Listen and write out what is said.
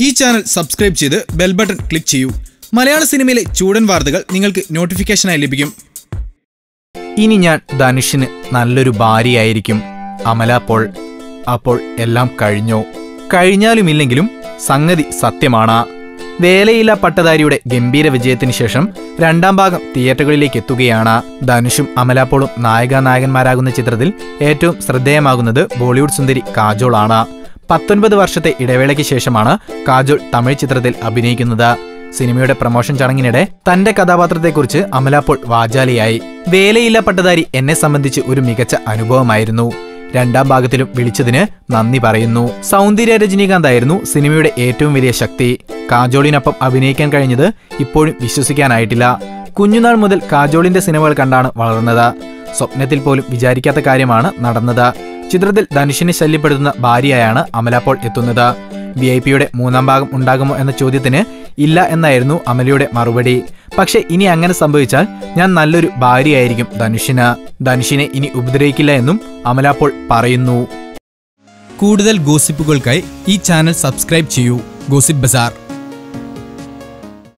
ഈ channel subscribe ചെയ്ത് bell button click ചെയ്യൂ. മലയാള സിനിമയിലെ ചൂടൻ വാർത്തകൾ നിങ്ങൾക്ക് നോട്ടിഫിക്കേഷനായി ലഭിക്കും. ഇനി ഞാൻ ധനുഷിന് നല്ലൊരു ഭാര്യയായിരിക്കും. അമല പോൾ. അപ്പോൾ എല്ലാം കഴിഞ്ഞോ? കഴിഞ്ഞാലുമില്ലെങ്കിലും സംഗതി സത്യമാണ്. വേലയില്ല പട്ടധാരിയുടെ ഗംഭീര വിജയത്തിന് ശേഷം രണ്ടാം ഭാഗം തിയേറ്ററുകളിലേക്ക് എത്തുകയാണ്. ധനുഷും അമല പോളും നായകന്മാരാകുന്ന ചിത്രത്തിൽ ഏറ്റവും ശ്രദ്ധേയമാകുന്നത് ബോളിവുഡ് സുന്ദരി കാജോൾ ആണ്. 19 വർഷത്തെ ഇടവേളയ്ക്ക് ശേഷമാണ് കാജോൾ തമിഴ് ചിത്രത്തിൽ അഭിനയിക്കുന്നത്. സിനിമയുടെ പ്രമോഷൻ ചടങ്ങിനിടെ തന്റെ കഥാപാത്രത്തെക്കുറിച്ച് അമല പോൾ വാചാലിയായി. വേലയില്ല പട്ടധാരി എന്നെ സംബന്ധിച്ച് ഒരു മികച്ച അനുഭവമായിരുന്നു. രണ്ടാം ഭാഗത്തിലും വിളിച്ചതിന് നന്ദി പറയുന്നു. സൗന്ദര്യ രജനീകാന്ത് ആയിരുന്നു സിനിമയുടെ ഏറ്റവും വലിയ ശക്തി. കാജോളിനൊപ്പം അഭിനയിക്കാൻ കഴിഞ്ഞത് ഇപ്പോഴും വിശ്വസിക്കാനായിട്ടില്ല. കുഞ്ഞുനാൾ മുതൽ കാജോളിന്റെ സിനിമകൾ കണ്ടാണ് വളർന്നത്. സ്വപ്നത്തിൽ പോലും വിചാരിക്കാത്ത കാര്യമാണ് നടന്നത്. ചിത്രത്തിൽ ധനുഷിനെ ശല്യപ്പെടുത്തുന്ന ഭാര്യയായാണ് അമല പോൾ എത്തുന്നത്. VIP-യുടെ 3ാം ഭാഗം ഉണ്ടാകുമോ എന്ന ചോദ്യത്തിന് ഇല്ല എന്നായിരുന്നു അമലയുടെ മറുപടി. പക്ഷെ ഇനി അങ്ങനെ സംഭവിച്ചാൽ ഞാൻ നല്ലൊരു ഭാര്യയായിരിക്കും ധനുഷിനെ ഇനി ഉപദ്രവിക്കില്ല എന്നും അമല പോൾ പറയുന്നു. കൂടുതൽ ഗോസിപ്പുകൾക്കായി ഈ ചാനൽ സബ്സ്ക്രൈബ് ചെയ്യൂ. ഗോസിപ്പ് ബസാർ.